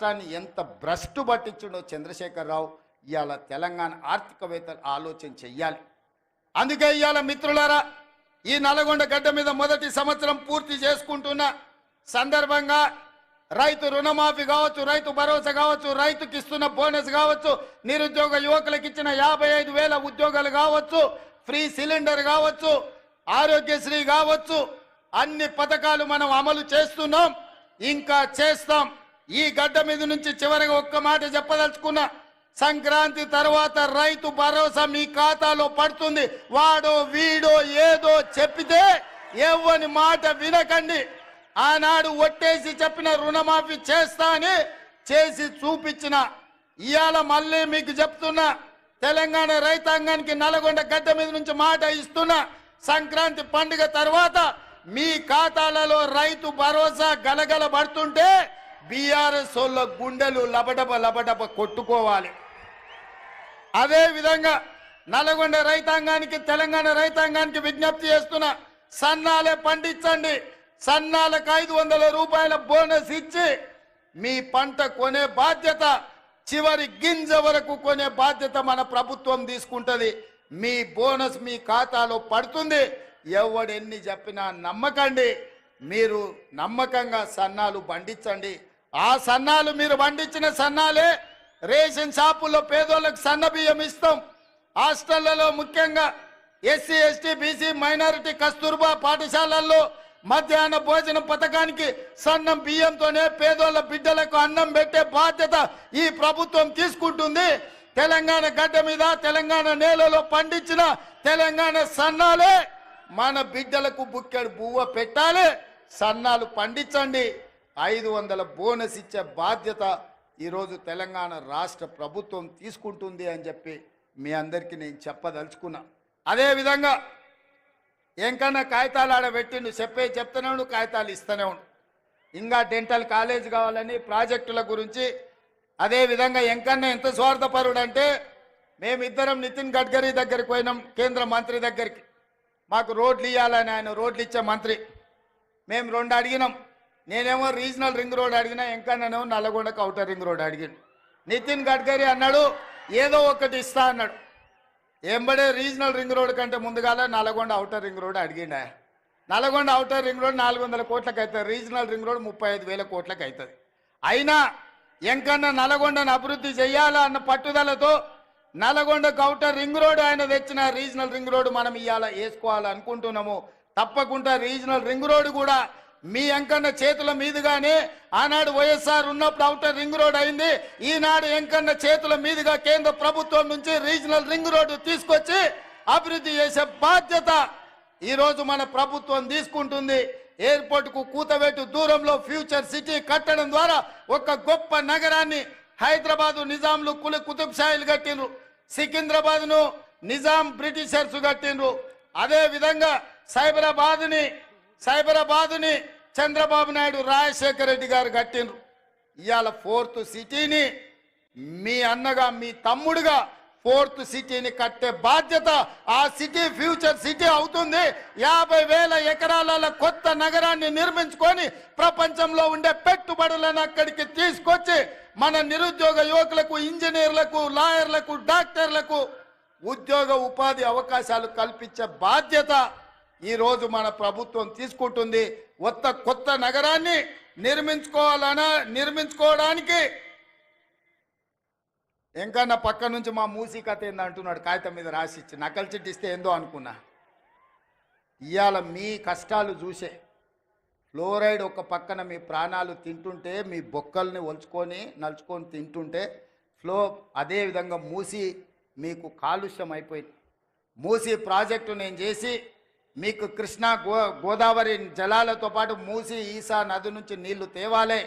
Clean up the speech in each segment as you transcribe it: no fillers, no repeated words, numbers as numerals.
రాష్ట్రాన్ని ఎంత భ్రష్టు పట్టించుండో చంద్రశేఖరరావు ఇవాళ తెలంగాణ ఆర్థికవేత్తలు ఆలోచన చెయ్యాలి. అందుకే ఇవాళ మిత్రులారా, ఈ నల్గొండ గడ్డ మీద మొదటి సంవత్సరం పూర్తి చేసుకుంటున్న సందర్భంగా రైతు రుణమాఫీ కావచ్చు, రైతు భరోసా కావచ్చు, రైతుకి ఇస్తున్న బోనస్ కావచ్చు, నిరుద్యోగ యువకులకు ఇచ్చిన 55,000 ఉద్యోగాలు కావచ్చు, ఫ్రీ సిలిండర్ కావచ్చు, ఆరోగ్యశ్రీ కావచ్చు, అన్ని పథకాలు మనం అమలు చేస్తున్నాం, ఇంకా చేస్తాం. ఈ గడ్డ మీద నుంచి చివరిగా ఒక్క మాట చెప్పదలుచుకున్నా, సంక్రాంతి తర్వాత రైతు భరోసా మీ ఖాతాలో పడుతుంది. వాడో వీడో ఏదో చెప్పితే ఎవ్వని మాట వినకండి. ఆనాడు ఒట్టేసి చెప్పిన రుణమాఫీ చేస్తా అని చేసి చూపించిన ఇవాళ మళ్ళీ మీకు చెప్తున్నా, తెలంగాణ రైతాంగానికి నల్గొండ గడ్డ మీద నుంచి మాట ఇస్తున్నా, సంక్రాంతి పండుగ తర్వాత మీ ఖాతాలలో రైతు భరోసా గలగల పడుతుంటే బీఆర్ఎస్ వాళ్ళ గుండెలు లబడబ లబడబ కొట్టుకోవాలి. అదే విధంగా నల్గొండ రైతాంగానికి, తెలంగాణ రైతాంగానికి విజ్ఞప్తి చేస్తున్నా, సన్నాలే పండించండి. సన్నాలకు 500 రూపాయల బోనస్ ఇచ్చి మీ పంట కొనే బాధ్యత, చివరి గింజ వరకు కొనే బాధ్యత మన ప్రభుత్వం తీసుకుంటుంది. మీ బోనస్ మీ ఖాతాలో పడుతుంది. ఎవడెన్ని చెప్పినా నమ్మకండి. మీరు నమ్మకంగా సన్నాలు పండించండి. ఆ సన్నాలు మీరు పండించిన సన్నాలే రేషన్ షాపుల్లో పేదోళ్ళకి సన్న బియ్యం ఇస్తాం. హాస్టళ్లలో ముఖ్యంగా SC ST BC minority Kasturba పాఠశాలల్లో మధ్యాహ్న భోజన పథకానికి సన్నం బియ్యంతోనే పేదోళ్ళ బిడ్డలకు అన్నం పెట్టే బాధ్యత ఈ ప్రభుత్వం తీసుకుంటుంది. తెలంగాణ గడ్డ మీద, తెలంగాణ నేలలో పండించిన తెలంగాణ సన్నాలే మన బిడ్డలకు బుక్కెడు బువ్వ పెట్టాలి. సన్నాలు పండించండి. 500 బోనస్ ఇచ్చే బాధ్యత ఈరోజు తెలంగాణ రాష్ట్ర ప్రభుత్వం తీసుకుంటుంది అని చెప్పి మీ అందరికీ నేను చెప్పదలుచుకున్నా. అదేవిధంగా ఎంకన్నా కాగితాలు ఆడబెట్టిండు, చెప్తూనే ఉండు, కాగితాలు ఇస్తూనే ఉండు. ఇంకా డెంటల్ కాలేజ్ కావాలని ప్రాజెక్టుల గురించి. అదేవిధంగా ఎంకన్నా ఎంత స్వార్థపరుడు అంటే, మేమిద్దరం నితిన్ గడ్కరీ దగ్గరికి పోయినాం, కేంద్ర మంత్రి దగ్గరికి. మాకు రోడ్లు ఇవ్వాలని, ఆయన రోడ్లు ఇచ్చే మంత్రి. మేము 2 అడిగినాం. నేనేమో రీజనల్ రింగ్ రోడ్ అడిగినా, ఎంకన్నానేమో నల్లగొండకు అవుటర్ రింగ్ రోడ్ అడిగాను. నితిన్ గడ్కరీ అన్నాడు ఏదో ఒకటి ఇస్తా అన్నాడు. ఎంబడే రీజనల్ రింగ్ రోడ్ కంటే ముందుగాల నల్గొండ అవుటర్ రింగ్ రోడ్ అడిగిండా. నల్గొండ అవుటర్ రింగ్ రోడ్ 400 కోట్లకు అవుతుంది, రీజనల్ రింగ్ రోడ్ 35,000 కోట్లకు అవుతుంది. అయినా ఎంకన్నా నల్గొండను అభివృద్ధి చేయాలా అన్న పట్టుదలతో నల్గొండకు అవుటర్ రింగ్ రోడ్ ఆయన తెచ్చిన రీజనల్ రింగ్ రోడ్ మనం ఇవాళ వేసుకోవాలనుకుంటున్నాము. తప్పకుండా రీజనల్ రింగ్ రోడ్ కూడా మీ ఎంకన్న చేతుల మీదుగానే, ఆనాడు వైఎస్ఆర్ ఉన్నప్పుడు అవుటర్ రింగ్ రోడ్ అయింది, ఈనాడు ఎంకన్న చేతుల మీదుగా కేంద్ర ప్రభుత్వం నుంచి రీజనల్ రింగ్ రోడ్డు తీసుకొచ్చి అభివృద్ధి చేసే బాధ్యత ఈరోజు మన ప్రభుత్వం తీసుకుంటుంది. ఎయిర్పోర్ట్కు కూతవేటు దూరంలో ఫ్యూచర్ సిటీ కట్టడం ద్వారా ఒక గొప్ప నగరాన్ని హైదరాబాదు నిజాంలు కుతుబ్ షాయిలు కట్టిండ్రు, సికింద్రాబాద్ను నిజాం బ్రిటిషర్స్ కట్టిండ్రు. అదే విధంగా సైబరాబాదుని చంద్రబాబు నాయుడు రాజశేఖర రెడ్డి గారు కట్టిండ్రు. ఇవాళ 4th సిటీని మీ అన్నగా, మీ తమ్ముడుగా 4th సిటీని కట్టే బాధ్యత, ఆ సిటీ ఫ్యూచర్ సిటీ అవుతుంది. 50,000 ఎకరాల కొత్త నగరాన్ని నిర్మించుకొని ప్రపంచంలో ఉండే పెట్టుబడులను అక్కడికి తీసుకొచ్చి మన నిరుద్యోగ యువకులకు, ఇంజనీర్లకు, లాయర్లకు, డాక్టర్లకు ఉద్యోగ ఉపాధి అవకాశాలు కల్పించే బాధ్యత ఈరోజు మన ప్రభుత్వం తీసుకుంటుంది. కొత్త నగరాన్ని నిర్మించుకోవడానికి ఎంకన్నా పక్క నుంచి మా మూసీ కథ ఏంది అంటున్నాడు, కాగితం మీద రాసిచ్చి నకలు చిట్టిస్తే ఏందో అనుకున్నా. ఇవాళ మీ కష్టాలు చూసే ఫ్లోరైడ్ ఒక పక్కన మీ ప్రాణాలు తింటుంటే, మీ బొక్కల్ని నలుచుకొని తింటుంటే అదేవిధంగా మూసీ మీకు కాలుష్యం అయిపోయింది. మూసీ ప్రాజెక్టు నేను చేసి మీకు కృష్ణా గోదావరి జలాలతో పాటు మూసీ ఈసా నది నుంచి నీళ్లు తేవాలి,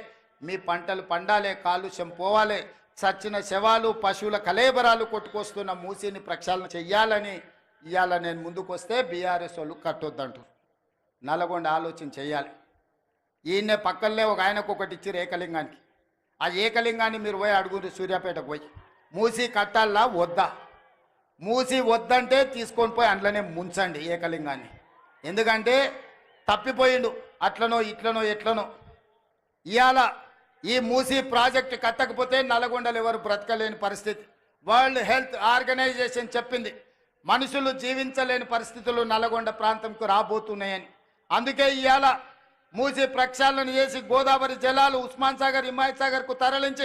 మీ పంటలు పండాలి, కాలుష్యం పోవాలి, చచ్చిన శవాలు పశువుల కలేబరాలు కొట్టుకొస్తున్న మూసీని ప్రక్షాళన చెయ్యాలని ఇవాళ నేను ముందుకు వస్తే బీఆర్ఎస్ వాళ్ళు కట్టొద్దంటారు. నల్గొండ ఆలోచన చెయ్యాలి. ఈయన్నే పక్కనే ఒక ఆయనకు ఒకటి ఇచ్చారు ఏకలింగానికి. ఆ ఏకలింగాన్ని మీరు పోయి అడుగురు, సూర్యాపేటకు పోయి మూసీ కట్టాలా వద్దా, మూసి వద్దంటే తీసుకొని పోయి అందులోనే ముంచండి ఏకలింగాన్ని. ఎందుకంటే తప్పిపోయిండు, అట్లనో ఇట్లనో ఎట్లనో. ఇవాళ ఈ మూసీ ప్రాజెక్టు కట్టకపోతే నల్గొండలు ఎవరు బ్రతకలేని పరిస్థితి. వరల్డ్ హెల్త్ ఆర్గనైజేషన్ చెప్పింది మనుషులు జీవించలేని పరిస్థితులు నల్గొండ ప్రాంతంకు రాబోతున్నాయని. అందుకే ఇవాళ మూసీ ప్రక్షాళన చేసి గోదావరి జలాలు ఉస్మాన్ సాగర్, హిమాయత్ సాగర్కు తరలించి